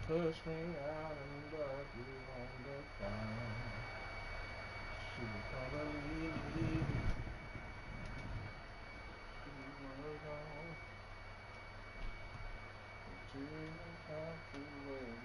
Push me out and dug you on the ground. She was gonna leave. She was gone. But you have to wait.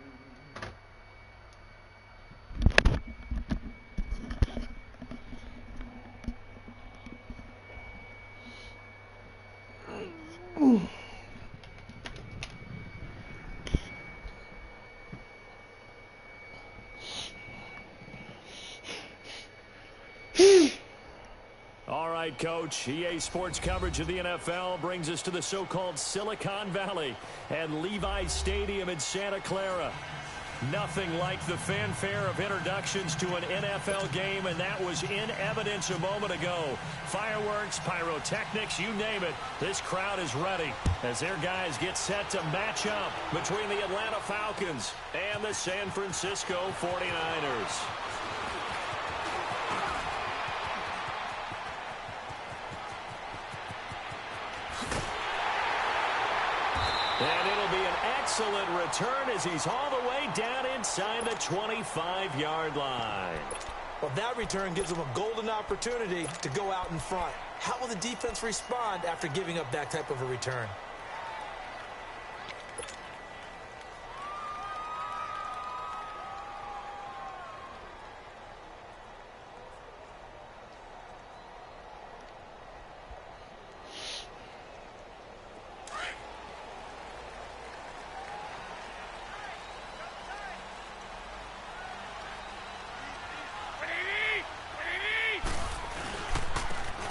All right, Coach. EA Sports coverage of the NFL brings us to the so-called Silicon Valley and Levi's Stadium in Santa Clara. Nothing like the fanfare of introductions to an NFL game, and that was in evidence a moment ago. Fireworks, pyrotechnics, you name it. This crowd is ready as their guys get set to match up between the Atlanta Falcons and the San Francisco 49ers. And it'll be an excellent return as he's all the way down inside the 25-yard line. Well, that return gives them a golden opportunity to go out in front. How will the defense respond after giving up that type of a return?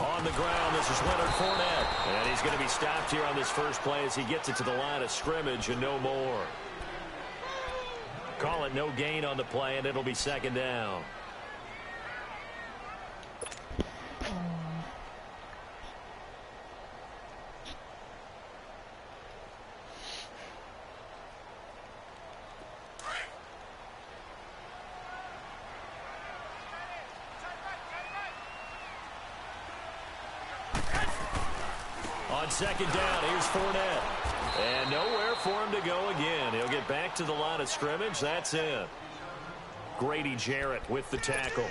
On the ground, this is Leonard Fournette. And he's going to be stopped here on this first play as he gets it to the line of scrimmage and no more. Call it no gain on the play, and it'll be second down. On second down, here's Fournette. And nowhere for him to go again. He'll get back to the line of scrimmage. That's it. Grady Jarrett with the tackle.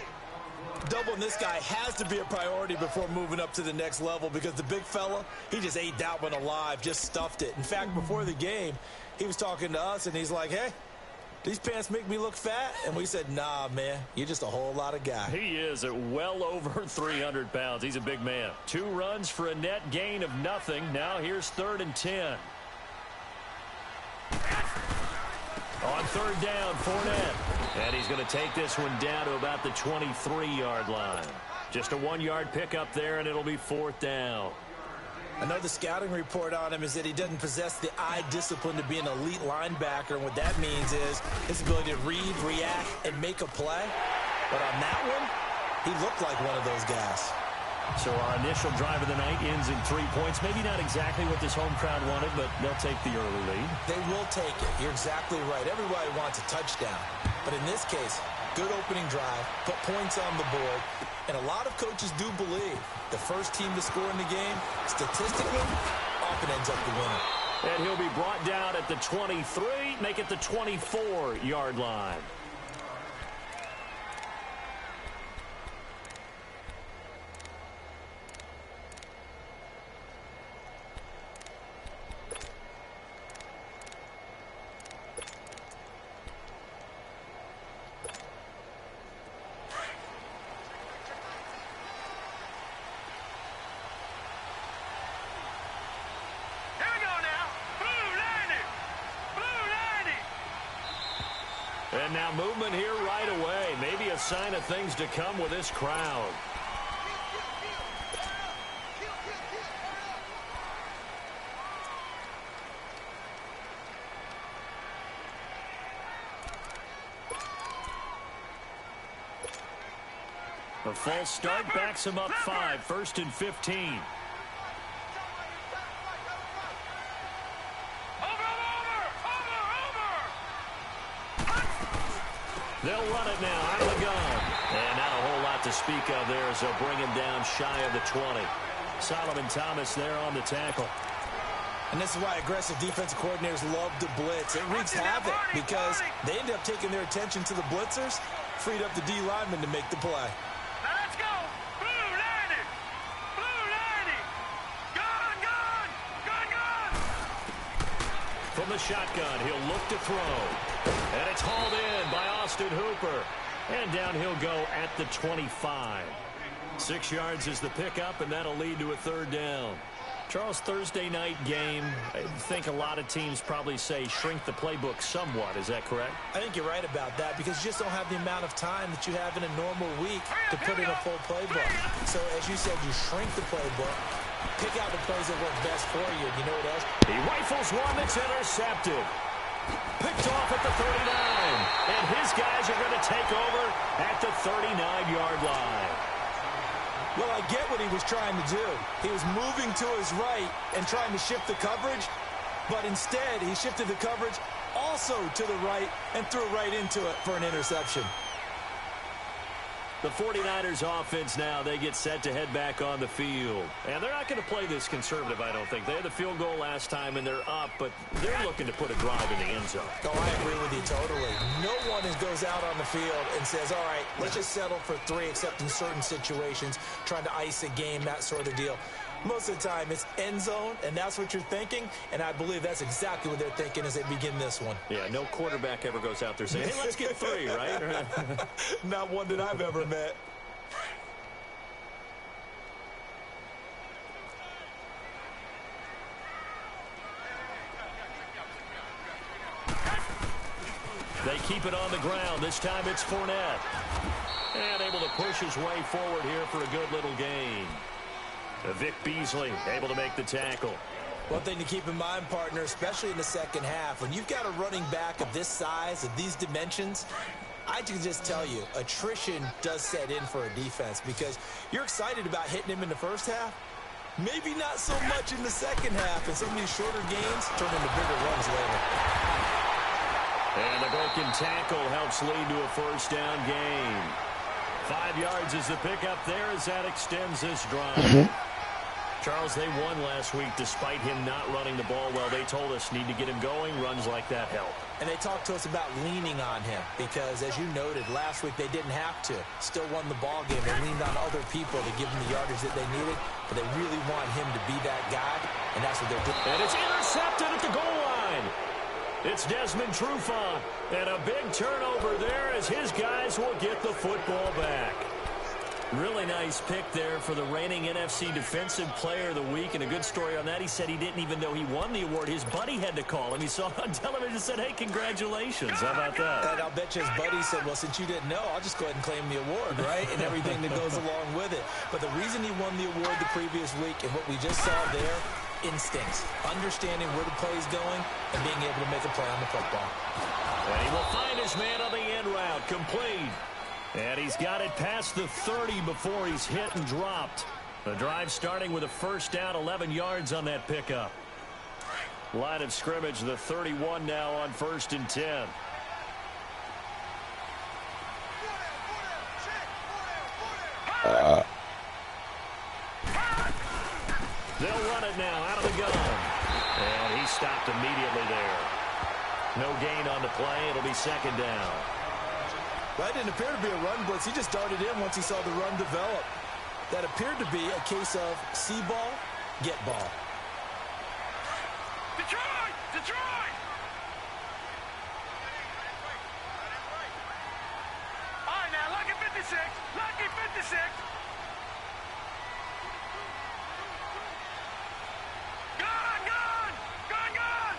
Doubling this guy has to be a priority before moving up to the next level because the big fella, he just ate that one alive, just stuffed it. In fact, before the game, he was talking to us, and he's like, hey, these pants make me look fat? And we said, nah, man, you're just a whole lot of guy. He is at well over 300 pounds. He's a big man. 2 runs for a net gain of nothing. Now here's 3rd and 10. On 3rd down, Fournette. And he's going to take this one down to about the 23-yard line. Just a 1-yard pickup there, and it'll be 4th down. Another scouting report on him is that he doesn't possess the eye discipline to be an elite linebacker. And what that means is his ability to read, react, and make a play. But on that one, he looked like one of those guys. So our initial drive of the night ends in 3 points. Maybe not exactly what this home crowd wanted, but they'll take the early lead. They will take it. You're exactly right. Everybody wants a touchdown. But in this case, good opening drive, put points on the board. And a lot of coaches do believe the first team to score in the game, statistically, often ends up the winner. And he'll be brought down at the 23, make it the 24-yard line. now movement here right away. Maybe a sign of things to come with this crowd. A false start backs him up 5, 1st and 15. They'll run it now out of the gun. And not a whole lot to speak of there as they'll bring him down shy of the 20. Solomon Thomas there on the tackle. And this is why aggressive defensive coordinators love to blitz. It wreaks havoc because they end up taking their attention to the blitzers, freed up the D lineman to make the play. Now let's go. Blue 90. Blue 90. Gun, gun, gun, gun. From the shotgun, he'll look to throw. And it's hauled in by Austin Hooper. And down he'll go at the 25. 6 yards is the pickup, and that'll lead to a 3rd down. Charles, Thursday night game, I think a lot of teams probably say shrink the playbook somewhat. Is that correct? I think you're right about that because you just don't have the amount of time that you have in a normal week to put in a full playbook. So, as you said, you shrink the playbook, pick out the plays that work best for you. You know what else? He rifles one that's intercepted. Picked off at the 39. And his guys are going to take over at the 39-yard line. Well, I get what he was trying to do. He was moving to his right and trying to shift the coverage, but instead he shifted the coverage also to the right and threw right into it for an interception. The 49ers offense now, they get set to head back on the field. And they're not going to play this conservative, I don't think. They had the field goal last time, and they're up, but they're looking to put a drive in the end zone. Oh, I agree with you totally. No one goes out on the field and says, all right, let's just settle for 3, except in certain situations, trying to ice a game, that sort of deal. Most of the time, it's end zone, and that's what you're thinking, and I believe that's exactly what they're thinking as they begin this one. Yeah, no quarterback ever goes out there saying, hey, let's get 3, right? Not one that I've ever met. They keep it on the ground. This time it's Fournette. And able to push his way forward here for a good little gain. Vic Beasley able to make the tackle. One thing to keep in mind, partner, especially in the second half, when you've got a running back of this size, of these dimensions, I can just tell you, attrition does set in for a defense because you're excited about hitting him in the first half. Maybe not so much in the second half, and some of these shorter gains turn into bigger runs later. And the broken tackle helps lead to a 1st down gain. 5 yards is the pickup there as that extends this drive. Charles, they won last week despite him not running the ball well. They told us need to get him going. Runs like that help. And they talked to us about leaning on him because, as you noted, last week they didn't have to. Still won the ball game. They leaned on other people to give them the yardage that they needed, but they really want him to be that guy, and that's what they're doing. And it's intercepted at the goal line. It's Desmond Trufant, and a big turnover there as his guys will get the football back. Really nice pick there for the reigning NFC Defensive Player of the Week, and a good story on that. He said he didn't even know he won the award. His buddy had to call him. He saw it on television and said, hey, congratulations. How about that? And I'll bet you his buddy said, well, since you didn't know, I'll just go ahead and claim the award, right? And everything that goes along with it. But the reason he won the award the previous week and what we just saw there, instincts, understanding where the play is going and being able to make a play on the football. And he will find his man on the end route, complete. And he's got it past the 30 before he's hit and dropped. The drive starting with a 1st down, 11 yards on that pickup. Line of scrimmage, the 31 now on 1st and 10. They'll run it now out of the gun. And he stopped immediately there. No gain on the play. It'll be 2nd down. Well, that didn't appear to be a run blitz. He just darted in once he saw the run develop. That appeared to be a case of see ball, get ball. Detroit! Detroit! All right, now, lucky 56. Lucky 56. Gun, gun! Gun, gun!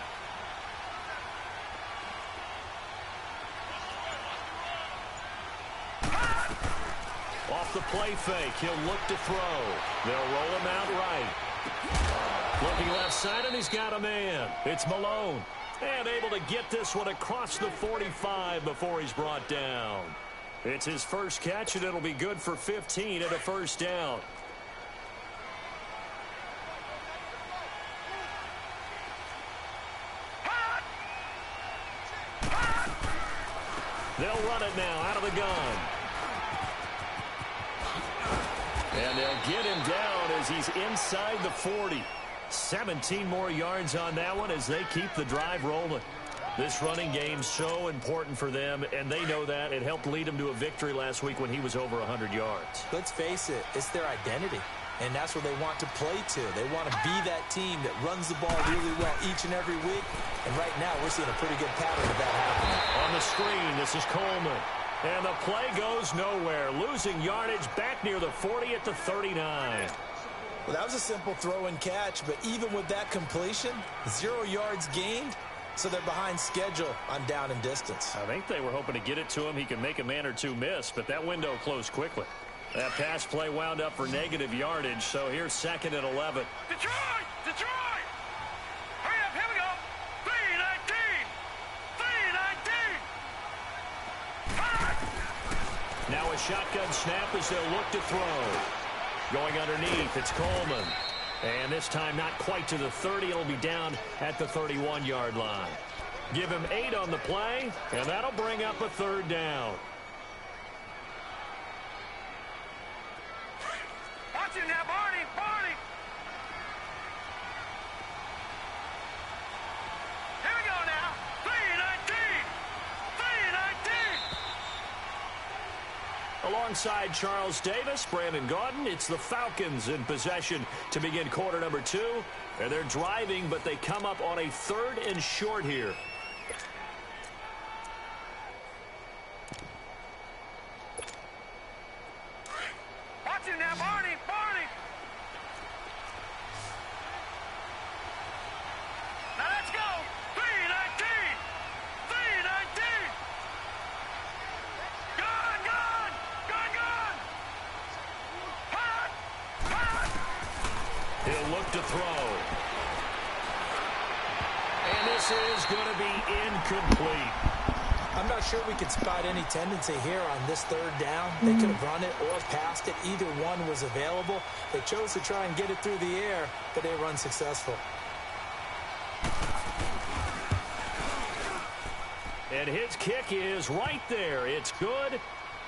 off the play fake. He'll look to throw. They'll roll him out right. Looking left side, and he's got a man. It's Malone. And able to get this one across the 45 before he's brought down. It's his first catch, and it'll be good for 15 and a first down. They'll run it now out of the gun. And they'll get him down as he's inside the 40. 17 more yards on that one as they keep the drive rolling. This running game's so important for them, and they know that. It helped lead them to a victory last week when he was over 100 yards. Let's face it, it's their identity, and that's what they want to play to. They want to be that team that runs the ball really well each and every week, and right now we're seeing a pretty good pattern of that happening. On the screen, this is Coleman. And the play goes nowhere, losing yardage back near the 40 at the 39. Well, that was a simple throw and catch, but even with that completion, 0 yards gained, so they're behind schedule on down and distance. I think they were hoping to get it to him. He can make a man or two miss, but that window closed quickly. That pass play wound up for negative yardage, so here's 2nd and 11. Detroit! Detroit! Hurry up, here we go! 3-19! 3-19! Now a shotgun snap as they'll look to throw. Going underneath, it's Coleman. And this time not quite to the 30. It'll be down at the 31-yard line. Give him 8 on the play, and that'll bring up a 3rd down. Watch it now, Barney! Barney! Here we go now! 3-19! 3-19! Alongside Charles Davis, Brandon Gaudin, it's the Falcons in possession to begin quarter number 2. And they're driving, but they come up on a 3rd and short here. Watch it now, Barney! Barney! Now let's go! 3-19! 3-19! Gone! Gone! Gone! Gone! Hot! Hot! He'll look to throw. And this is going to be incomplete. I'm not sure we could spot any tendency here on this 3rd down. They could have run it or passed it. Either one was available. They chose to try and get it through the air, but they were unsuccessful. And his kick is right there. It's good,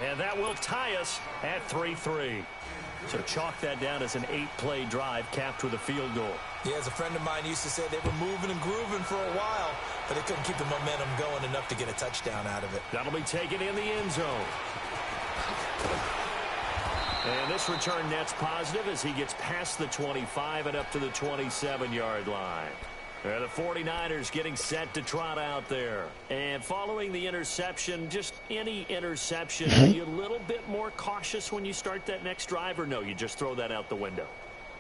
and that will tie us at 3-3. So chalk that down as an 8-play drive capped with a field goal. Yeah, as a friend of mine used to say, they were moving and grooving for a while, but they couldn't keep the momentum going enough to get a touchdown out of it. That'll be taken in the end zone. And this return net's positive as he gets past the 25 and up to the 27-yard line. The 49ers getting set to trot out there. And following the interception, just any interception, are you a little bit more cautious when you start that next drive, or no, you just throw that out the window?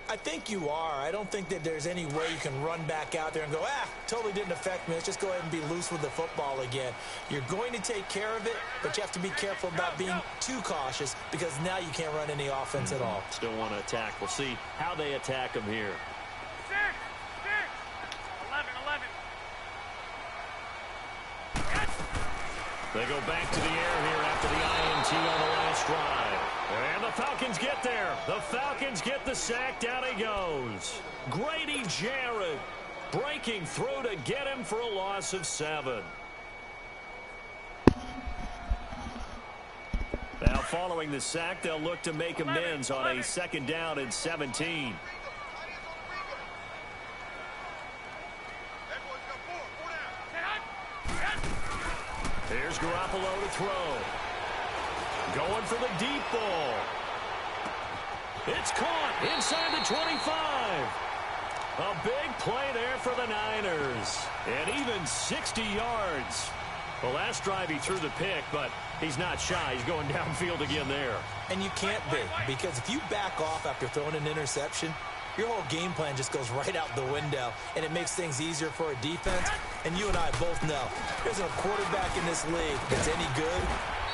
I think you are. I don't think that there's any way you can run back out there and go, totally didn't affect me. Let's just go ahead and be loose with the football again. You're going to take care of it, but you have to be careful about being too cautious because now you can't run any offense at all. Still want to attack. We'll see how they attack him here. 6, 11, 11. They go back to the air here after the INT on the last drive. And the Falcons get there. The Falcons get the sack. Down he goes. Grady Jarrett breaking through to get him for a loss of 7. Now following the sack, they'll look to make amends on a 2nd down and 17. Here's Garoppolo to throw. Going for the deep ball. It's caught inside the 25. A big play there for the Niners. And even 60 yards. The last drive he threw the pick, but he's not shy. He's going downfield again there. And you can't be, because if you back off after throwing an interception, your whole game plan just goes right out the window, and it makes things easier for a defense. And you and I both know there's a quarterback in this league that's any good,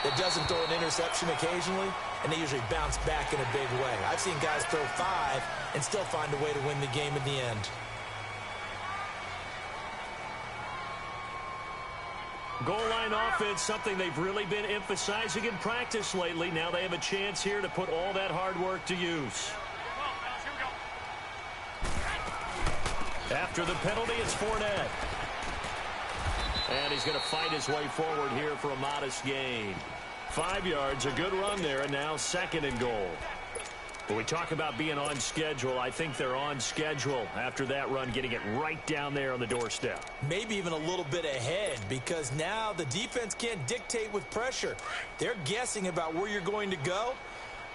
that doesn't throw an interception occasionally, and they usually bounce back in a big way. I've seen guys throw 5 and still find a way to win the game in the end. Goal line offense, something they've really been emphasizing in practice lately. Now they have a chance here to put all that hard work to use. After the penalty, it's Fournette. And he's going to fight his way forward here for a modest gain. 5 yards, a good run there, and now 2nd and goal. When we talk about being on schedule, I think they're on schedule after that run, getting it right down there on the doorstep. Maybe even a little bit ahead, because now the defense can't dictate with pressure. They're guessing about where you're going to go.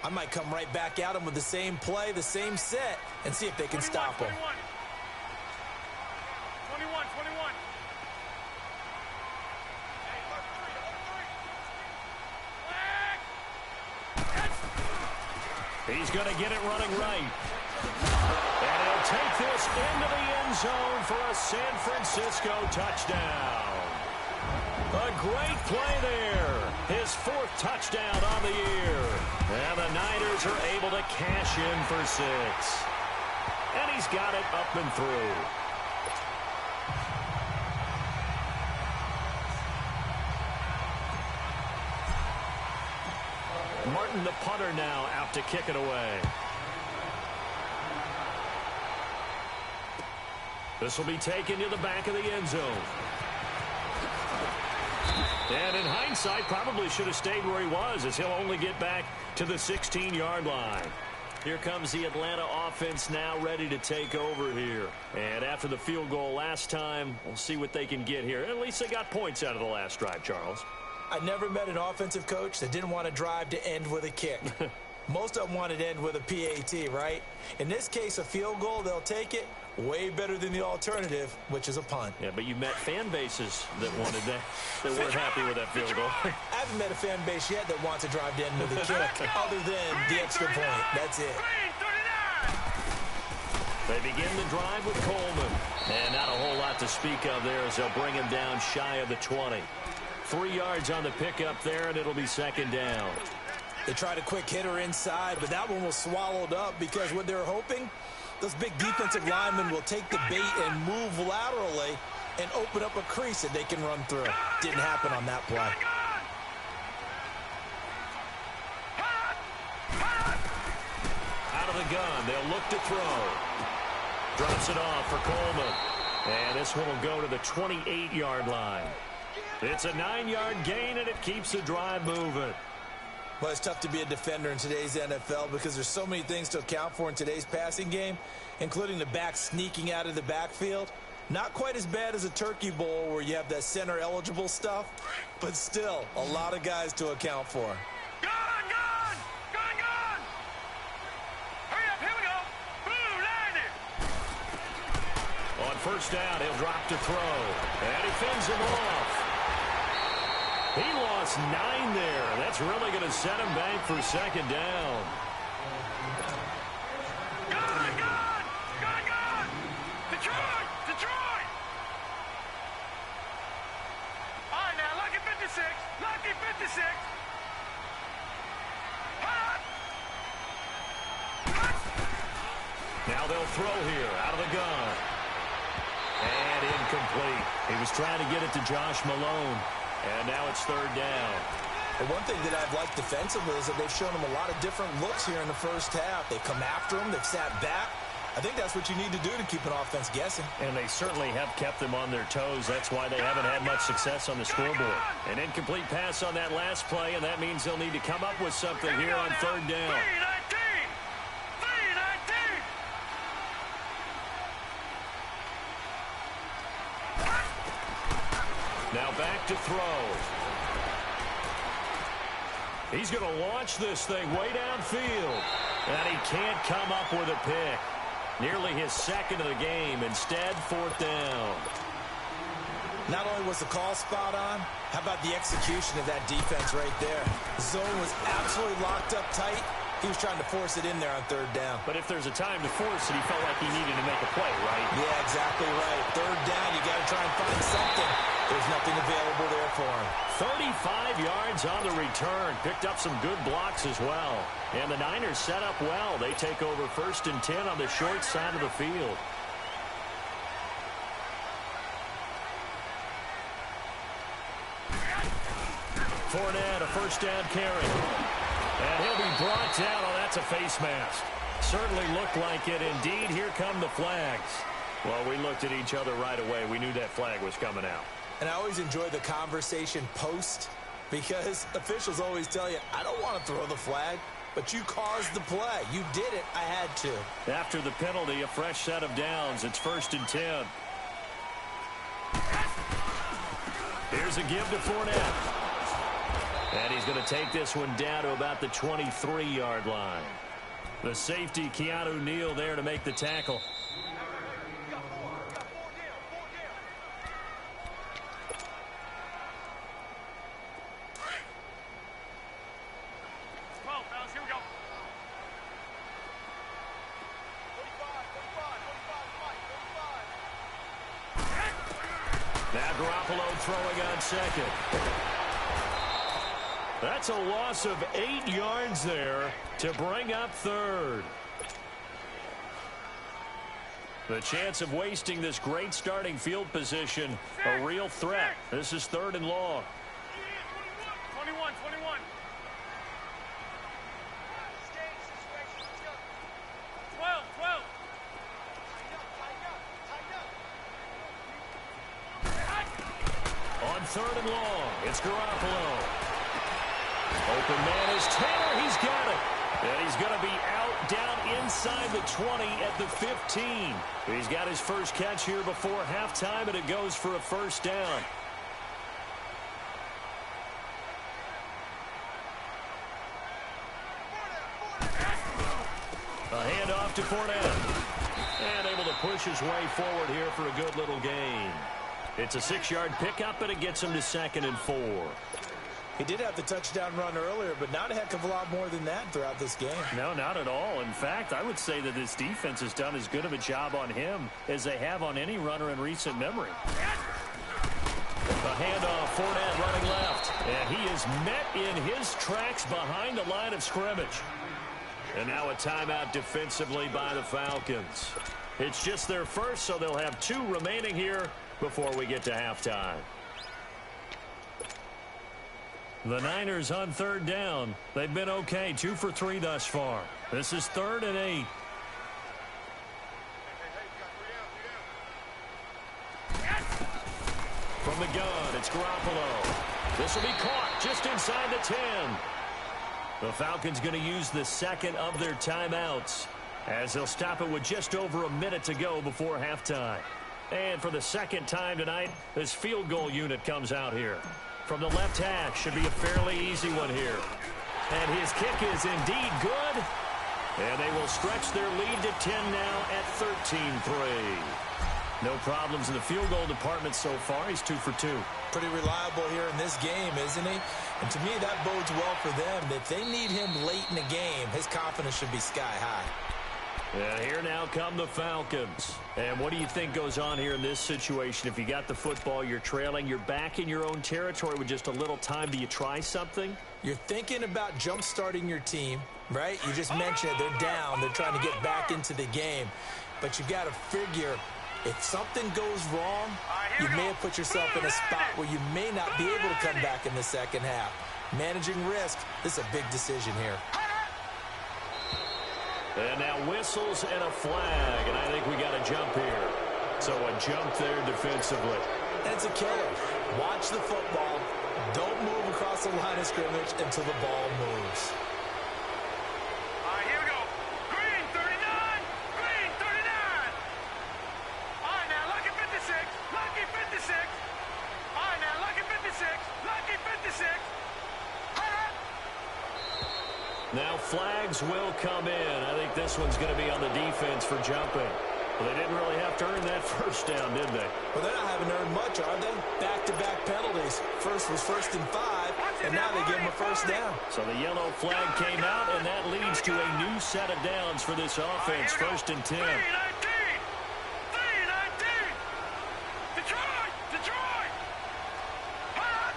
I might come right back at them with the same play, the same set, and see if they can stop them. 21. He's going to get it running right. And he'll take this into the end zone for a San Francisco touchdown. A great play there. His 4th touchdown on the year. And the Niners are able to cash in for 6. And he's got it up and through. Martin, the punter, now out to kick it away. This will be taken to the back of the end zone. And in hindsight, probably should have stayed where he was, as he'll only get back to the 16-yard line. Here comes the Atlanta offense now ready to take over here. And after the field goal last time, we'll see what they can get here. At least they got points out of the last drive, Charles. I never met an offensive coach that didn't want to drive to end with a kick. Most of them wanted to end with a PAT, right? In this case, a field goal, they'll take it. Way better than the alternative, which is a punt. Yeah, but you met fan bases that wanted that, that weren't happy with that field goal. I haven't met a fan base yet that wants to drive to end with a kick, other than the extra point. That's it. They begin the drive with Coleman. And not a whole lot to speak of there as they'll bring him down shy of the 20. 3 yards on the pickup there, and it'll be 2nd down. They tried a quick hitter inside, but that one was swallowed up because what they're hoping, those big defensive linemen will take the bait and move laterally and open up a crease that they can run through. Didn't happen on that play. Out of the gun, they'll look to throw. Drops it off for Coleman. And this one will go to the 28-yard line. It's a 9-yard gain, and it keeps the drive moving. Well, it's tough to be a defender in today's NFL because there's so many things to account for in today's passing game, including the back sneaking out of the backfield. Not quite as bad as a turkey bowl where you have that center-eligible stuff, but still a lot of guys to account for. Gone! Hurry up, here we go. Blue line it. On 1st down, he'll drop to throw. And he fends him off. He lost 9 there. That's really going to set him back for 2nd down. Gone! Detroit! All right, now, lucky 56. Now they'll throw here out of the gun. And incomplete. He was trying to get it to Josh Malone. And now it's 3rd down. But one thing that I've liked defensively is that they've shown him a lot of different looks here in the first half. They've come after him. They've sat back. I think that's what you need to do to keep an offense guessing. And they certainly have kept them on their toes. That's why they haven't had much success on the scoreboard. An incomplete pass on that last play, and that means they'll need to come up with something here on 3rd down. 3-19. Now back to throw. He's going to launch this thing way downfield. And he can't come up with a pick. Nearly his 2nd of the game. Instead, 4th down. Not only was the call spot on, how about the execution of that defense right there? The zone was absolutely locked up tight, He was trying to force it in there on third down. But if there's a time to force it, he felt like he needed to make a play, right? Yeah, exactly right. Third down, you got to try and find something. There's nothing available there for him. 35 yards on the return. Picked up some good blocks as well. And the Niners set up well. They take over 1st and 10 on the short side of the field. Fournette, a first down carry. And he'll be brought down. Oh, that's a face mask. Certainly looked like it. Indeed, here come the flags. Well, we looked at each other right away. We knew that flag was coming out. And I always enjoy the conversation post because officials always tell you, I don't want to throw the flag, but you caused the play. You did it. I had to. After the penalty, a fresh set of downs. It's 1st and 10. Here's a give to Fournette. And he's going to take this one down to about the 23-yard line. The safety, Keanu Neal, there to make the tackle. Now Garoppolo throwing on second. That's a loss of 8 yards there to bring up third. The chance of wasting this great starting field position, a real threat. This is 3rd and long. 21. 12. On 3rd and long, it's Garoppolo. Open man is Taylor. He's got it. And he's going to be out down inside the 20 at the 15. He's got his first catch here before halftime, and it goes for a first down. A handoff to Fournette. And able to push his way forward here for a good little gain. It's a 6-yard pickup, and it gets him to 2nd and 4. He did have the touchdown run earlier, but not a heck of a lot more than that throughout this game. No, not at all. In fact, I would say that this defense has done as good of a job on him as they have on any runner in recent memory. The handoff, Fournette running left. And he is met in his tracks behind the line of scrimmage. And now a timeout defensively by the Falcons. It's just their first, so they'll have 2 remaining here before we get to halftime. The Niners on 3rd down. They've been okay, 2 for 3 thus far. This is 3rd and 8. From the gun, it's Garoppolo. This will be caught just inside the 10. The Falcons going to use the 2nd of their timeouts as they'll stop it with just over a minute to go before halftime. And for the 2nd time tonight, this field goal unit comes out here. From the left hash, should be a fairly easy one here. And his kick is indeed good. And they will stretch their lead to 10 now at 13-3. No problems in the field goal department so far. He's 2 for 2. Pretty reliable here in this game, isn't he? And to me, that bodes well for them. If they need him late in the game, his confidence should be sky high. And here now come the Falcons. And what do you think goes on here in this situation? If you got the football, you're trailing, you're back in your own territory with just a little time. Do you try something? You're thinking about jump-starting your team, right? You just mentioned it. They're down. They're trying to get back into the game. But you got to figure, if something goes wrong, you may have put yourself in a spot where you may not be able to come back in the second half. Managing risk, this is a big decision here. And now whistles and a flag, and I think we got a jump here. So a jump there defensively. And it's a killer. Watch the football. Don't move across the line of scrimmage until the ball moves. All right, here we go. Green 39. Green 39. All right, now, lucky 56. Lucky 56. All right, now, lucky 56. Lucky 56. Now flags will come in. I think this one's going to be on the defense for jumping. Well, they didn't really have to earn that first down, did they? Well, they're not having earned much, are they? Back-to-back penalties. First was 1st and 5. and now they give him a first down. So the yellow flag came out, and that leads to a new set of downs for this offense. First and 10. 3-19. Detroit. Hot.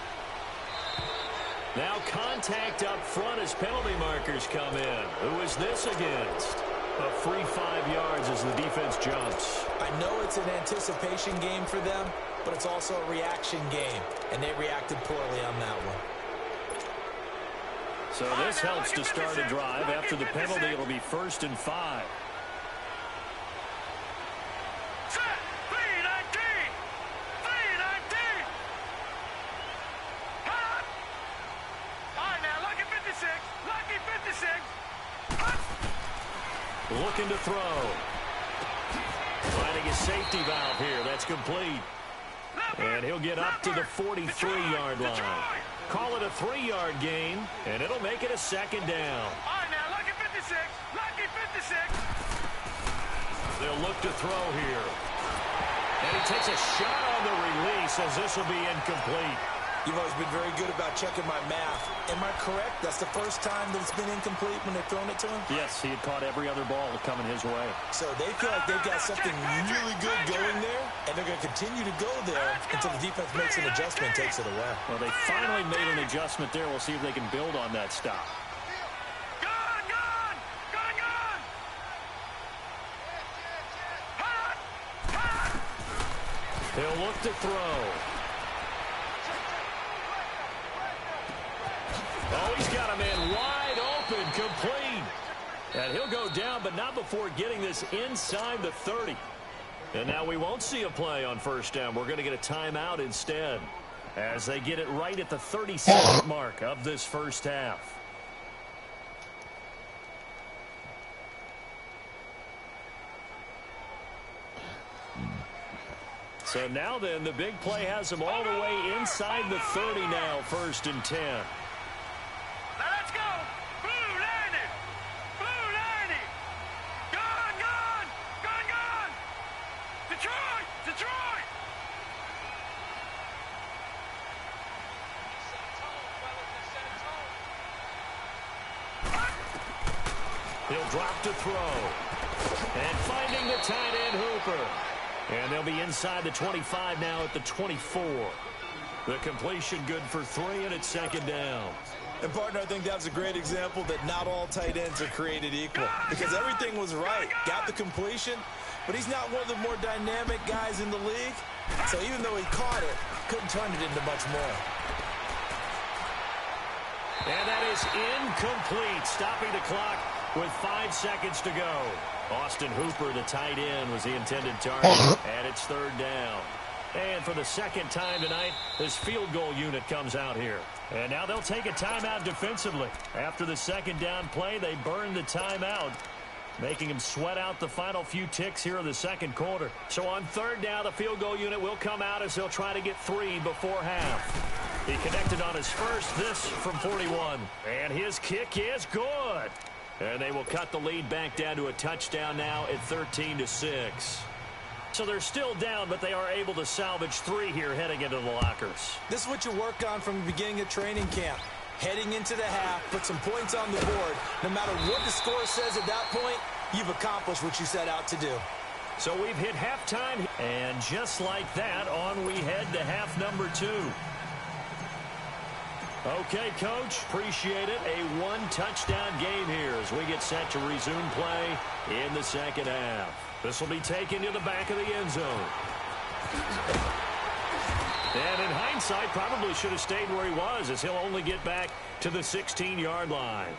Now contact up front as penalty markers come in. Who is this against? A free 5 yards as the defense jumps. I know it's an anticipation game for them, but it's also a reaction game, and they reacted poorly on that one. So this helps to start a drive. After the penalty, it'll be 1st and 5. Set. 3-19. Hot. All right, now, lucky 56. Hot. Looking to throw. Finding a safety valve here. That's complete. And he'll get up to the 43-yard line. Call it a 3-yard gain, and it'll make it a 2nd down. All right, now, lucky 56. They'll look to throw here. And he takes a shot on the release as this will be incomplete. You've always been very good about checking my math. Am I correct? That's the first time that it's been incomplete when they've thrown it to him? Yes, he had caught every other ball coming his way. So they feel like they've got something really good going there, and they're going to continue to go there until the defense makes an adjustment and takes it away. Well, they finally made an adjustment there. We'll see if they can build on that stop. Gun. Hot. He'll look to throw. Oh, he's got a man wide open, complete. And he'll go down, but not before getting this inside the 30. And now we won't see a play on 1st down. We're going to get a timeout instead as they get it right at the 30-second mark of this first half. So now then, the big play has them all the way inside the 30 now, 1st and 10. Now let's go. Blue 90. Gun. Detroit. He'll drop to throw. And finding the tight end Hooper. And they'll be inside the 25 now at the 24. The completion good for 3, and it's 2nd down. And, partner, I think that's a great example that not all tight ends are created equal, because everything was right. Got the completion, but he's not one of the more dynamic guys in the league. So even though he caught it, couldn't turn it into much more. And that is incomplete, stopping the clock with 5 seconds to go. Austin Hooper, the tight end, was the intended target, and it's 3rd down. And for the 2nd time tonight, this field goal unit comes out here. And now they'll take a timeout defensively. After the 2nd down play, they burn the timeout, making them sweat out the final few ticks here in the 2nd quarter. So on 3rd down, the field goal unit will come out as they'll try to get 3 before half. He connected on his first, this from 41. And his kick is good. And they will cut the lead back down to a touchdown now at 13-6. So they're still down, but they are able to salvage 3 here heading into the lockers. This is what you work on from the beginning of training camp. Heading into the half, put some points on the board. No matter what the score says at that point, you've accomplished what you set out to do. So we've hit halftime, and just like that, on we head to half number 2. Okay, Coach, appreciate it. A 1-touchdown game here as we get set to resume play in the 2nd half. This will be taken to the back of the end zone. And in hindsight, probably should have stayed where he was, as he'll only get back to the 16-yard line.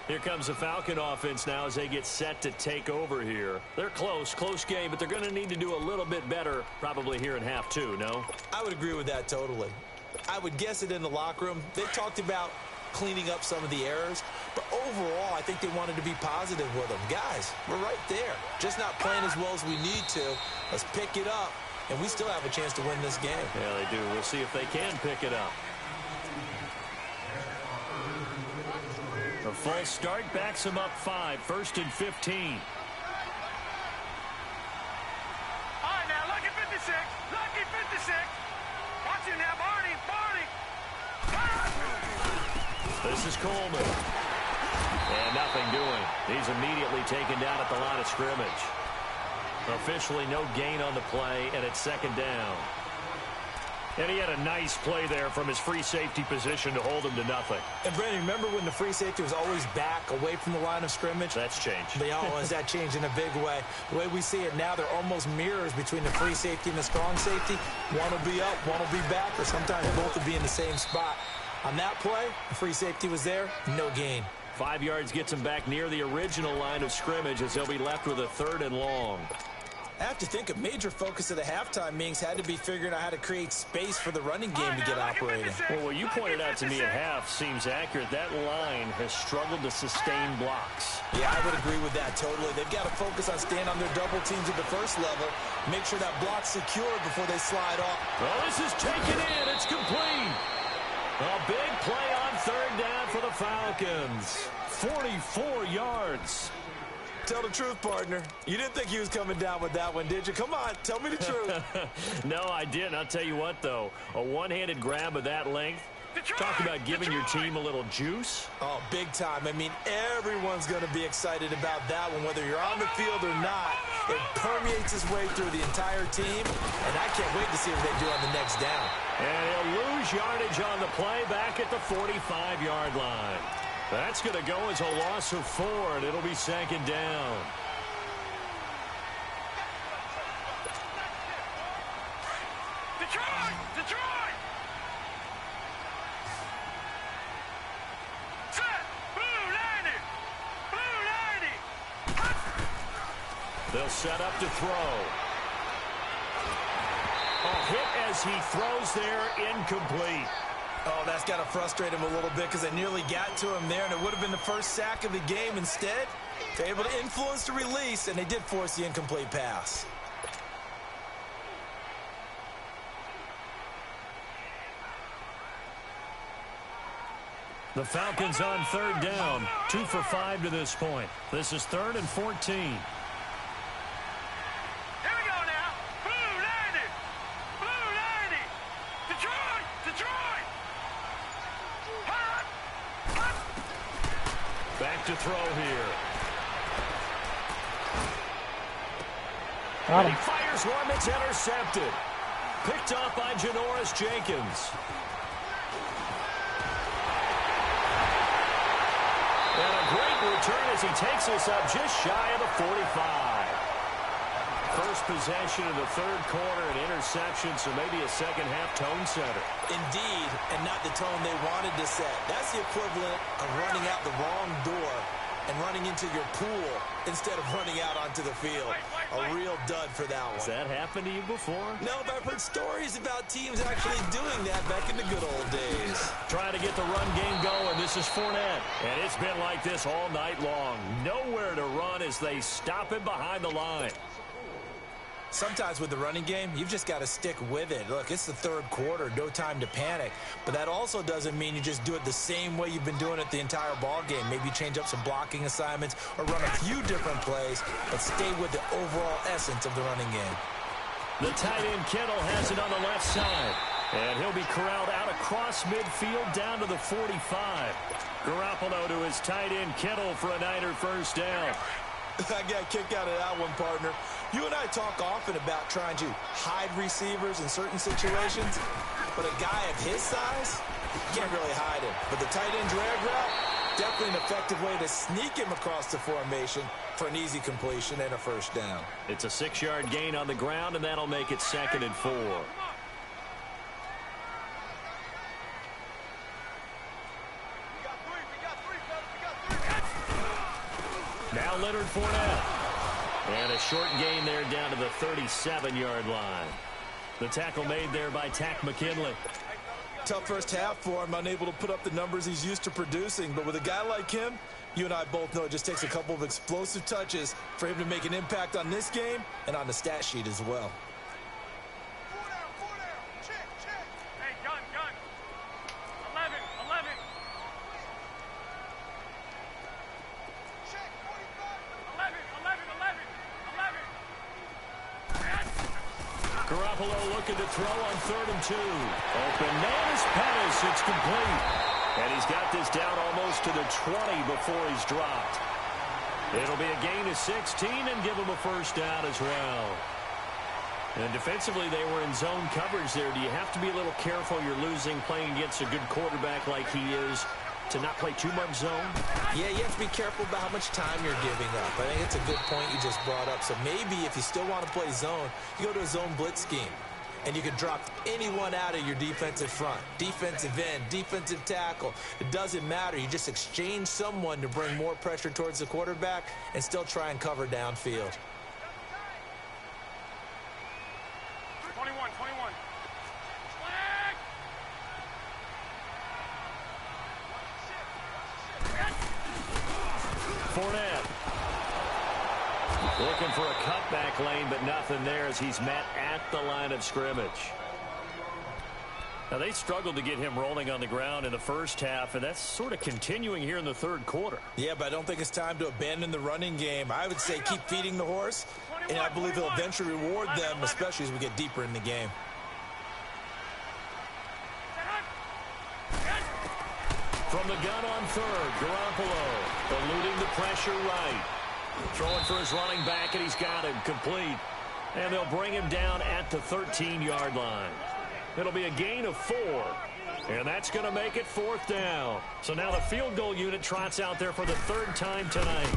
Here comes the Falcon offense now as they get set to take over here. They're close game, but they're going to need to do a little bit better probably here in half 2, no? I would agree with that totally. I would guess it in the locker room. They talked about cleaning up some of the errors, but overall, I think they wanted to be positive with them. Guys, we're right there. Just not playing as well as we need to. Let's pick it up, and we still have a chance to win this game. Yeah, they do. We'll see if they can pick it up. A false start backs them up 5, 1st and 15. All right, now, lucky 56. Watch him now, Barney. is Coleman. And nothing doing. He's immediately taken down at the line of scrimmage. Officially no gain on the play, and it's second down. And he had a nice play there from his free safety position to hold him to nothing. And, Brandon, remember when the free safety was always back away from the line of scrimmage? That's changed. That changed in a big way. The way we see it now, they're almost mirrors between the free safety and the strong safety. One will be up, one will be back, or sometimes both will be in the same spot. On that play, the free safety was there, no gain. 5 yards gets him back near the original line of scrimmage as he'll be left with a 3rd and long. I have to think a major focus of the halftime meetings had to be figuring out how to create space for the running game to get operating. Well, what you pointed out to me at half seems accurate. That line has struggled to sustain blocks. Yeah, I would agree with that totally. They've got to focus on staying on their double teams at the first level, make sure that block's secured before they slide off. Well, this is taken in. It's complete. A big play on 3rd down for the Falcons. 44 yards. Tell the truth, partner. You didn't think he was coming down with that one, did you? Come on, tell me the truth. No, I didn't. I'll tell you what, though. A one-handed grab of that length. Talk about giving your team a little juice. Oh, big time. I mean, everyone's going to be excited about that one, whether you're on the field or not. It permeates its way through the entire team, and I can't wait to see what they do on the next down. And he'll lose yardage on the play back at the 45-yard line. That's going to go as a loss of 4, and it'll be 2nd down. Detroit! Detroit! Set! Blue 90! Blue 90! They'll set up to throw. A hit as he throws there, incomplete. Oh, that's got to frustrate him a little bit because they nearly got to him there, and it would have been the first sack of the game. Instead, they're able to influence the release, and they did force the incomplete pass. The Falcons on 3rd down, 2 for 5 to this point. This is 3rd and 14. Back to throw here. And he fires one that's intercepted. Picked off by Janoris Jenkins. And a great return as he takes us up just shy of the 45. First possession of the 3rd quarter, an interception, so maybe a second-half tone setter. Indeed, and not the tone they wanted to set. That's the equivalent of running out the wrong door and running into your pool instead of running out onto the field. A real dud for that one. Has that happened to you before? No, but I've heard stories about teams actually doing that back in the good old days. Trying to get the run game going. This is Fournette. And it's been like this all night long. Nowhere to run as they stop him behind the line. Sometimes with the running game, you've just got to stick with it. Look, it's the 3rd quarter, no time to panic. But that also doesn't mean you just do it the same way you've been doing it the entire ball game. Maybe change up some blocking assignments or run a few different plays, but stay with the overall essence of the running game. The tight end Kittle has it on the left side. And he'll be corralled out across midfield down to the 45. Garoppolo to his tight end Kittle for a Niner first down. I got a kick out of that one, partner. You and I talk often about trying to hide receivers in certain situations, but a guy of his size, you can't really hide him. But the tight end drag route, definitely an effective way to sneak him across the formation for an easy completion and a first down. It's a 6-yard gain on the ground, and that'll make it 2nd and 4. Now Leonard Fournette. And a short gain there down to the 37-yard line. The tackle made there by Tack McKinley. Tough first half for him, unable to put up the numbers he's used to producing. But with a guy like him, you and I both know it just takes a couple of explosive touches for him to make an impact on this game and on the stat sheet as well. Hey, gun. 11. Check, 45. 11. Garoppolo looking to throw on 3rd and 2. Open man is Pettis. It's complete. And he's got this down almost to the 20 before he's dropped. It'll be a gain of 16 and give him a first down as well. And defensively, they were in zone coverage there. Do you have to be a little careful? You're losing playing against a good quarterback like he is to not play too much zone? Yeah, you have to be careful about how much time you're giving up. I think it's a good point you just brought up. So maybe if you still want to play zone, you go to a zone blitz scheme. And you can drop anyone out of your defensive front. Defensive end, defensive tackle. It doesn't matter. You just exchange someone to bring more pressure towards the quarterback and still try and cover downfield. 21. Fournette. Looking for a cutback lane, but nothing there as he's met at the line of scrimmage. Now, they struggled to get him rolling on the ground in the first half, and that's sort of continuing here in the third quarter. Yeah, but I don't think it's time to abandon the running game. I would say keep feeding the horse, and I believe he'll eventually reward them, especially as we get deeper in the game. From the gun on third, Garoppolo eluding the pressure right. Throwing for his running back, and he's got him complete. And they'll bring him down at the 13-yard line. It'll be a gain of 4. And that's going to make it fourth down. So now the field goal unit trots out there for the third time tonight.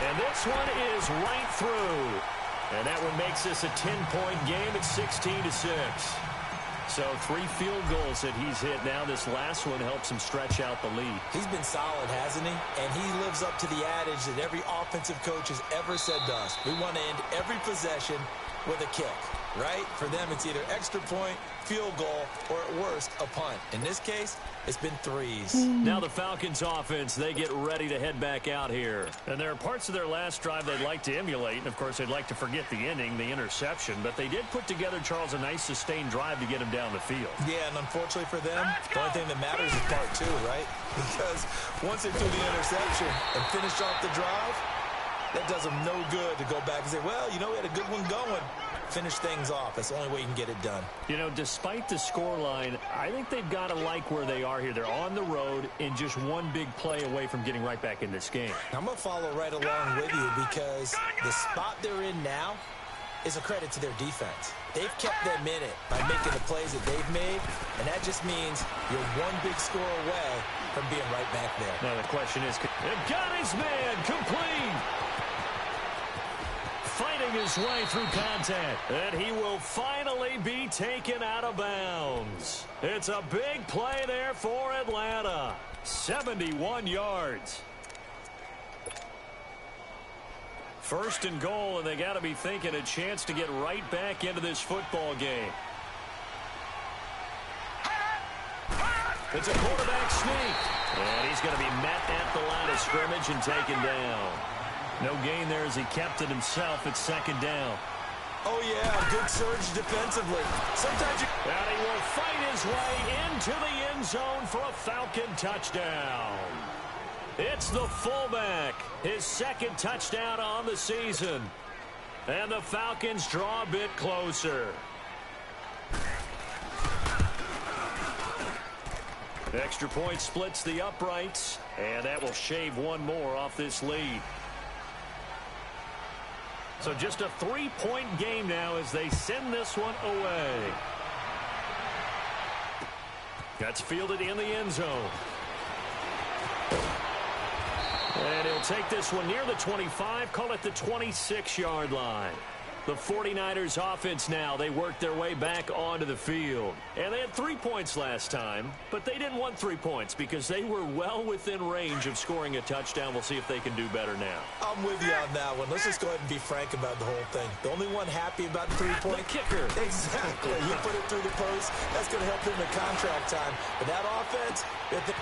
And this one is right through. And that one makes this a 10-point game at 16-6. So 3 field goals that he's hit now. This last one helps him stretch out the lead. He's been solid, hasn't he? And he lives up to the adage that every offensive coach has ever said to us. We want to end every possession with a kick, right? For them, it's either extra point, field goal, or at worst, a punt. In this case, it's been 3s. Now the Falcons offense, they get ready to head back out here. And there are parts of their last drive they'd like to emulate. And, of course, they'd like to forget the ending, the interception. But they did put together, Charles, a nice sustained drive to get him down the field. Yeah, and unfortunately for them, the only thing that matters is part 2, right? Because once they do the interception and finish off the drive, that does them no good to go back and say, well, you know, we had a good one going. Finish things off. That's the only way you can get it done. You know, despite the scoreline, I think they've got to like where they are here. They're on the road and just one big play away from getting right back in this game. I'm going to follow right along with you because the spot they're in now is a credit to their defense. They've kept them in it by making the plays that they've made, and that just means you're one big score away from being right back there. Now the question is, they've got his man complete. Fighting his way through contact, and he will finally be taken out of bounds. It's a big play there for Atlanta. 71 yards. First and goal, and they got to be thinking a chance to get right back into this football game. It's a quarterback sneak, and he's going to be met at the line of scrimmage and taken down. No gain there as he kept it himself at second down. Oh, yeah, good surge defensively. Sometimes you... And he will fight his way into the end zone for a Falcon touchdown. It's the fullback, his second touchdown on the season. And the Falcons draw a bit closer. Extra point splits the uprights, and that will shave one more off this lead. So just a 3-point game now as they send this one away. That's fielded in the end zone. And he'll take this one near the 25, call it the 26-yard line. The 49ers offense now, they worked their way back onto the field. And they had 3 points last time, but they didn't want 3 points because they were well within range of scoring a touchdown. We'll see if they can do better now. I'm with you on that one. Let's just go ahead and be frank about the whole thing. The only one happy about the 3-point... The kicker. Exactly. You put it through the post. That's going to help him in contract time. But that offense...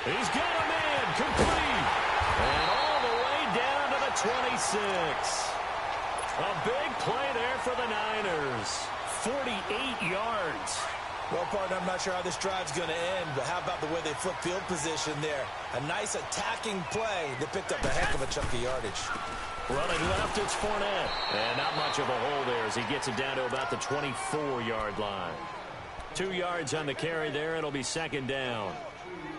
He's got a man complete. And all the way down to the 26. A big play there for the Niners. 48 yards. Well, partner, I'm not sure how this drive's going to end, but how about the way they flip field position there? A nice attacking play that picked up a heck of a chunk of yardage. Running left, it's Fournette. And not much of a hole there as he gets it down to about the 24-yard line. 2 yards on the carry there. It'll be second down.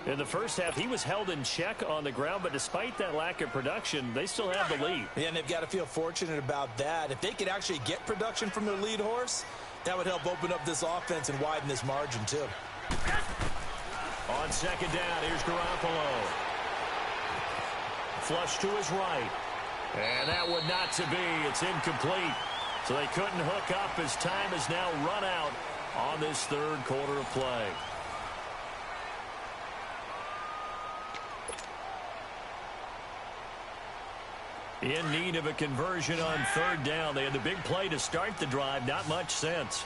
In the first half, he was held in check on the ground, but despite that lack of production, they still have the lead. Yeah, and they've got to feel fortunate about that. If they could actually get production from their lead horse, that would help open up this offense and widen this margin, too. On second down, here's Garoppolo. Flush to his right. And that would not to be. It's incomplete. So they couldn't hook up as time has now run out on this third quarter of play. In need of a conversion on third down. They had the big play to start the drive. Not much sense.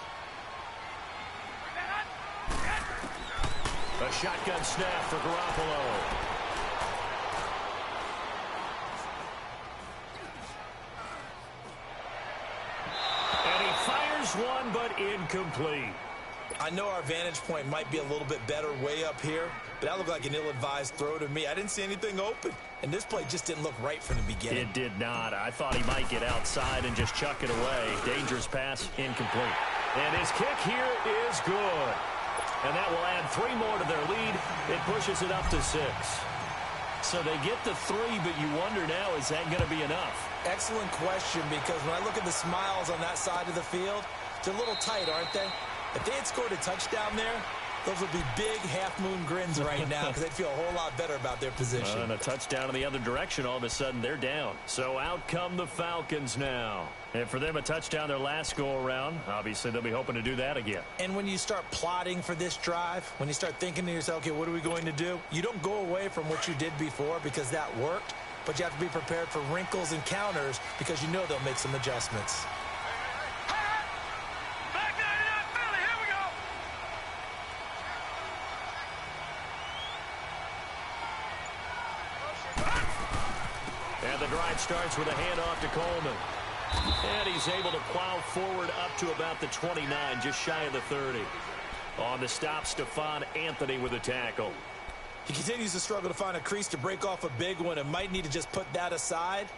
A shotgun snap for Garoppolo. And he fires one, but incomplete. I know our vantage point might be a little bit better way up here, but that looked like an ill-advised throw to me. I didn't see anything open, and this play just didn't look right from the beginning. It did not. I thought he might get outside and just chuck it away. Dangerous pass, incomplete. And his kick here is good. And that will add 3 more to their lead. It pushes it up to 6. So they get the 3, but you wonder now, is that going to be enough? Excellent question, because when I look at the smiles on that side of the field, they're a little tight, aren't they? If they had scored a touchdown there, those would be big half-moon grins right now because they'd feel a whole lot better about their position. And a touchdown in the other direction, all of a sudden they're down. So out come the Falcons now. And for them, a touchdown their last go-around. Obviously, they'll be hoping to do that again. And when you start plotting for this drive, when you start thinking to yourself, okay, what are we going to do? You don't go away from what you did before because that worked, but you have to be prepared for wrinkles and counters because you know they'll make some adjustments. And the drive starts with a handoff to Coleman. And he's able to plow forward up to about the 29, just shy of the 30. On the stop, Stephon Anthony with a tackle. He continues to struggle to find a crease to break off a big one and might need to just put that aside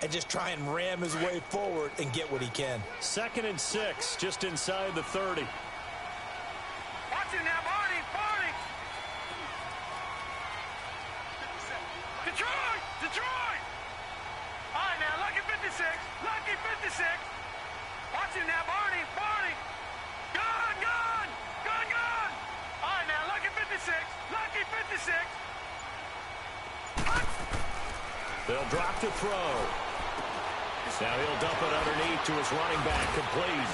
and just try and ram his way forward and get what he can. 2nd and 6, just inside the 30. Watch him now, Barney, Barney! Detroit! Detroit! All right, now, lucky 56, lucky 56. Watch him now, Barney, Barney! Gun, gun, gun, gun! All right, now, lucky 56, lucky 56. They'll drop to throw. Now he'll dump it underneath to his running back, complete.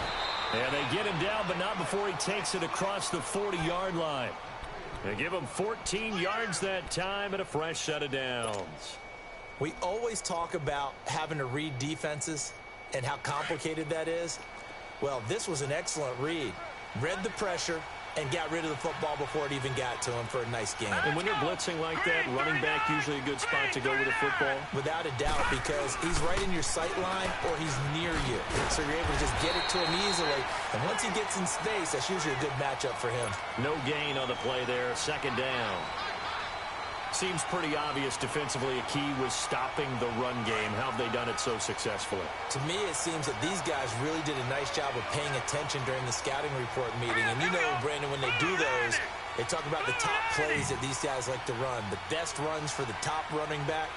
And they get him down, but not before he takes it across the 40-yard line. They give him 14 yards that time and a fresh set of downs. We always talk about having to read defenses and how complicated that is. Well, this was an excellent read. Read the pressure and got rid of the football before it even got to him for a nice game. And when you're blitzing like that, running back usually a good spot to go with a football? Without a doubt, because he's right in your sight line or he's near you. So you're able to just get it to him easily. And once he gets in space, that's usually a good matchup for him. No gain on the play there. 2nd down. Seems pretty obvious defensively a key was stopping the run game. How have they done it so successfully? To me, it seems that these guys really did a nice job of paying attention during the scouting report meeting. And you know, Brandon, when they do those, they talk about the top plays that these guys like to run. The best runs for the top running back,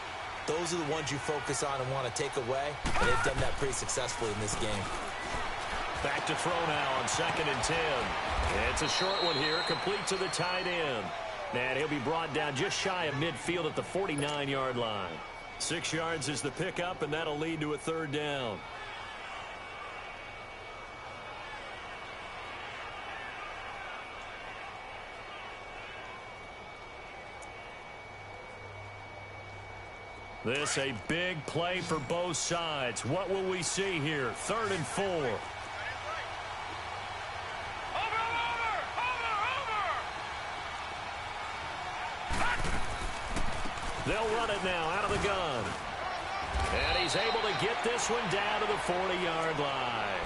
those are the ones you focus on and want to take away. And they've done that pretty successfully in this game. Back to throw now on 2nd and 10. It's a short one here, complete to the tight end. And he'll be brought down just shy of midfield at the 49-yard line. 6 yards is the pickup, and that'll lead to a 3rd down. This a big play for both sides. What will we see here? 3rd and 4. They'll run it now out of the gun. And he's able to get this one down to the 40-yard line.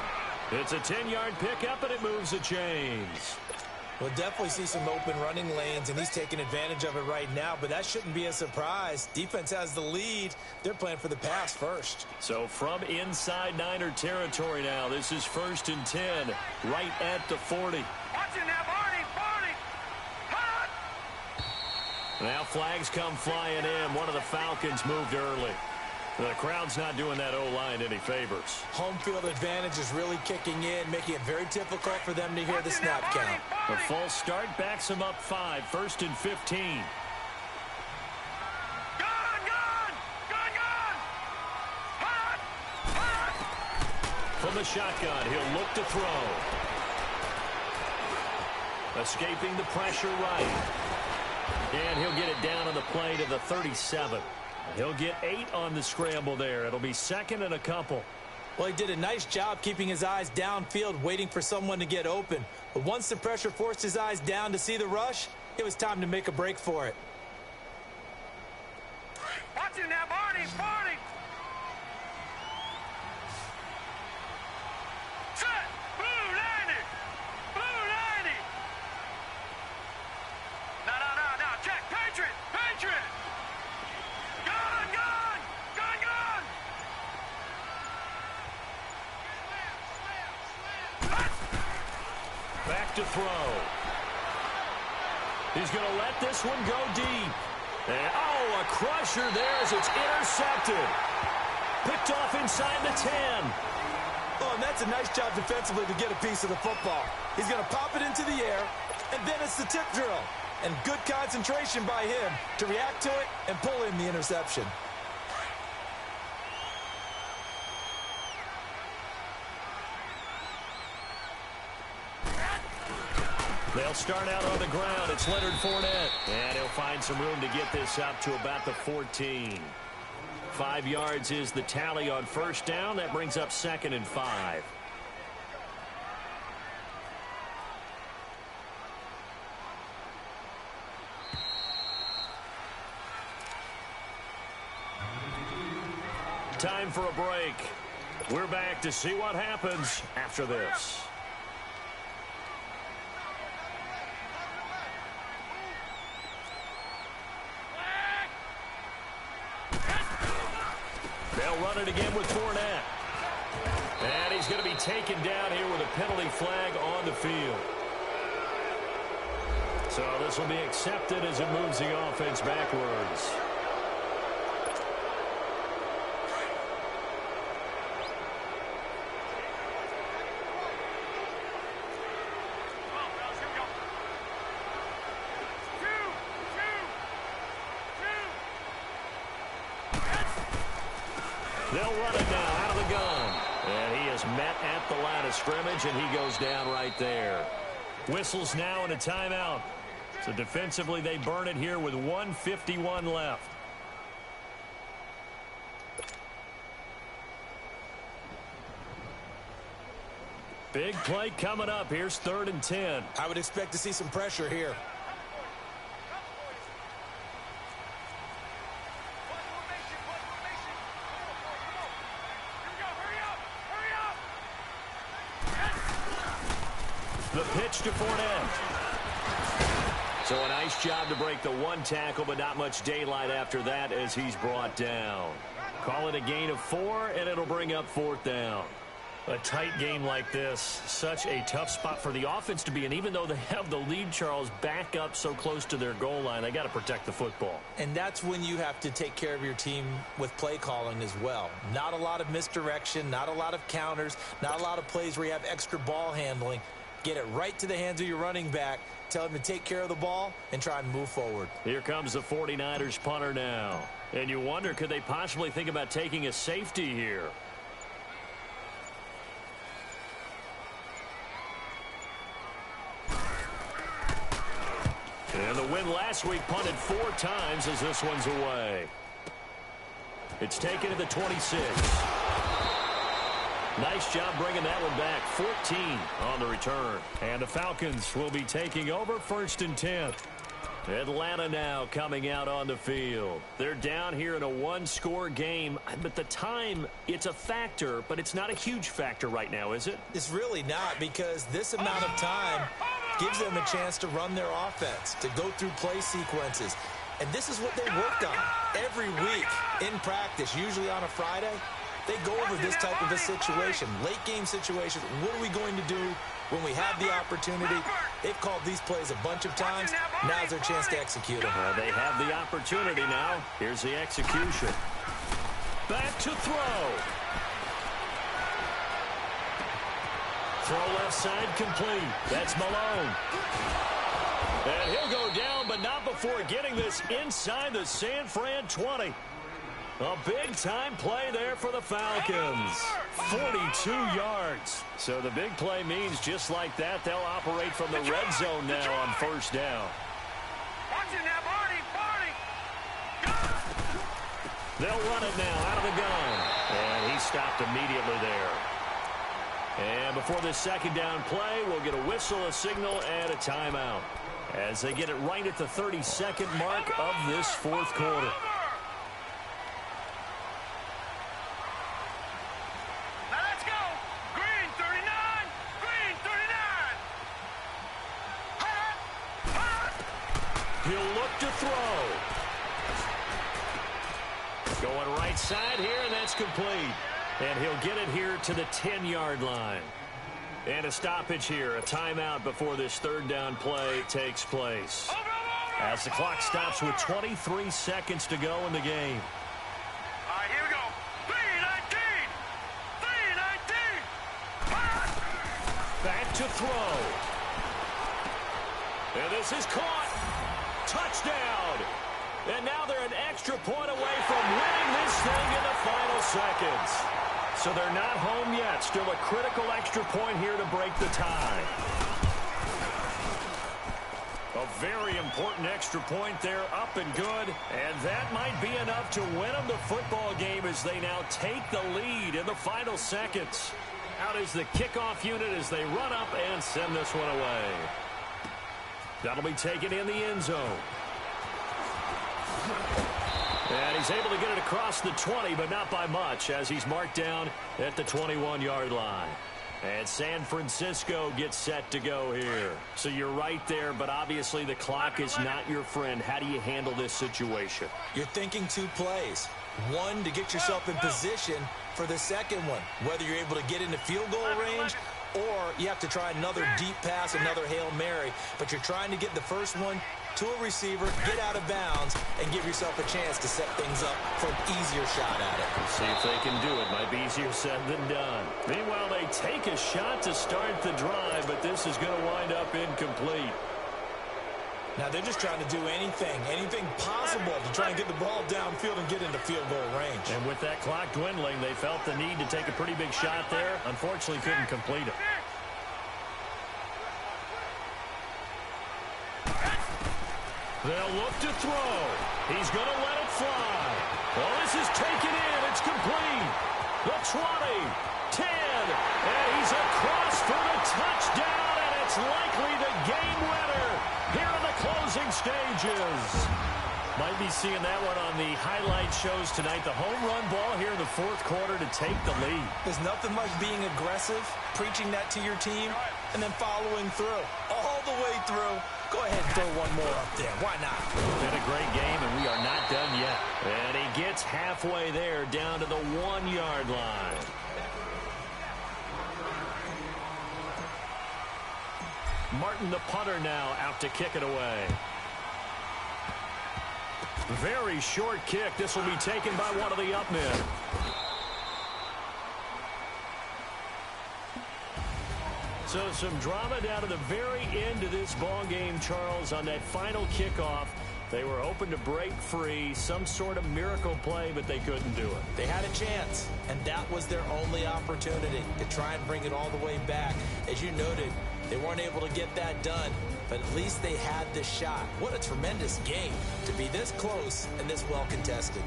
It's a 10-yard pickup, and it moves the chains. We'll definitely see some open running lanes, and he's taking advantage of it right now, but that shouldn't be a surprise. Defense has the lead. They're playing for the pass first. So from inside Niner territory now, this is 1st and 10, right at the 40. Watch it now, Barney, Barney! Hot! Now flags come flying in. One of the Falcons moved early. The crowd's not doing that O-line any favors. Home field advantage is really kicking in, making it very difficult for them to hear the snap count. A false start backs them up 5, 1st and 15. From the shotgun, he'll look to throw. Escaping the pressure right. And he'll get it down on the play to the 37. He'll get 8 on the scramble there. It'll be 2nd and a couple. Well, he did a nice job keeping his eyes downfield, waiting for someone to get open. But once the pressure forced his eyes down to see the rush, it was time to make a break for it. Watch it now, Barney! Barney! Set! Blue 90! Blue 90! No, check! Patriot! Patriot! Gun! Gun! Gun! Gun! Back to throw. He's going to let this one go deep. And, a crusher there as it's intercepted. Picked off inside the 10. Oh, and that's a nice job defensively to get a piece of the football. He's going to pop it into the air, and then it's the tip drill. And good concentration by him to react to it and pull in the interception. They'll start out on the ground. It's Leonard Fournette. And he'll find some room to get this up to about the 14. 5 yards is the tally on first down. That brings up 2nd and 5. Time for a break. We're back to see what happens after this. They'll run it again with Fournette. And he's going to be taken down here with a penalty flag on the field. So this will be accepted as it moves the offense backwards. They'll run it now out of the gun. And he is met at the line of scrimmage, and he goes down right there. Whistles now and a timeout. So defensively, they burn it here with 1:51 left. Big play coming up. Here's 3rd and 10. I would expect to see some pressure here. The pitch to Fournette. So a nice job to break the 1 tackle, but not much daylight after that as he's brought down. Call it a gain of 4, and it'll bring up 4th down. A tight game like this, such a tough spot for the offense to be in. Even though they have the lead, Charles, back up so close to their goal line, they got to protect the football. And that's when you have to take care of your team with play calling as well. Not a lot of misdirection, not a lot of counters, not a lot of plays where you have extra ball handling. Get it right to the hands of your running back. Tell him to take care of the ball and try and move forward. Here comes the 49ers punter now. And you wonder, could they possibly think about taking a safety here? And the win last week punted 4 times as this one's away. It's taken to the 26. Nice job bringing that one back. 14 on the return. And the Falcons will be taking over 1st and 10. Atlanta now coming out on the field. They're down here in a 1-score game. But the time, it's a factor, but it's not a huge factor right now, is it? It's really not, because this amount of time gives them a chance to run their offense, to go through play sequences. And this is what they worked on every week in practice, usually on a Friday. they go over this type of a situation, late-game situation. What are we going to do when we have the opportunity? They've called these plays a bunch of times. Now's their chance to execute them. They have the opportunity now. Here's the execution. Back to throw. Throw left side complete. That's Malone. And he'll go down, but not before getting this inside the San Fran 20. A big-time play there for the Falcons. 42 yards. So the big play means just like that, they'll operate from the red zone now on first down. Watch it now, Barney. They'll run it now out of the gun. And he stopped immediately there. And before this second down play, we'll get a whistle, a signal, and a timeout as they get it right at the 32nd mark of this fourth quarter. He'll look to throw. Going right side here, and that's complete. And he'll get it here to the 10-yard line. And a stoppage here, a timeout before this third down play takes place. As the clock stops with 23 seconds to go in the game. All right, here we go. 3:19. Back to throw. And this is caught. Touchdown. And now they're an extra point away from winning this thing in the final seconds. So they're not home yet. Still a critical extra point here to break the tie. A very important extra point there, up and good. And that might be enough to win them the football game as they now take the lead in the final seconds. Out is the kickoff unit as they run up and send this one away. That'll be taken in the end zone. And he's able to get it across the 20, but not by much, as he's marked down at the 21-yard line. And San Francisco gets set to go here. So you're right there, but obviously the clock is not your friend. How do you handle this situation? You're thinking two plays. One, to get yourself in position for the second one, whether you're able to get into field goal range or you have to try another deep pass, another Hail Mary. But you're trying to get the first one to a receiver, get out of bounds, and give yourself a chance to set things up for an easier shot at it. We'll see if they can do it. Might be easier said than done. Meanwhile, they take a shot to start the drive, but this is going to wind up incomplete. Now they're just trying to do anything possible to try and get the ball downfield and get into field goal range. And with that clock dwindling, they felt the need to take a pretty big shot there. Unfortunately, couldn't complete it. They'll look to throw. He's going to let it fly. Well, this is taken in. It's complete. The 20, 10, and he's across for the touchdown, and it's likely the game winner here in the closing stages. Might be seeing that one on the highlight shows tonight. The home run ball here in the fourth quarter to take the lead. There's nothing like being aggressive, preaching that to your team, and then following through. All the way through. Go ahead and throw one more up there. Why not? Been a great game, and we are not done yet. And he gets halfway there, down to the 1-yard line. Martin, the punter, now out to kick it away. Very short kick. This will be taken by one of the up men. So some drama down to the very end of this ball game, Charles, on that final kickoff. They were hoping to break free, some sort of miracle play, but they couldn't do it. They had a chance, and that was their only opportunity to try and bring it all the way back. As you noted, they weren't able to get that done, but at least they had the shot. What a tremendous game to be this close and this well contested.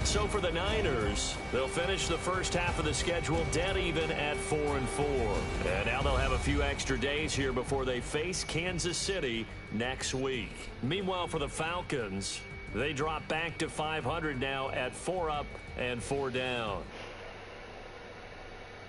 So for the Niners, they'll finish the first half of the schedule dead even at 4-4. And now they'll have a few extra days here before they face Kansas City next week. Meanwhile, for the Falcons, they drop back to 500 now at 4 up and 4 down.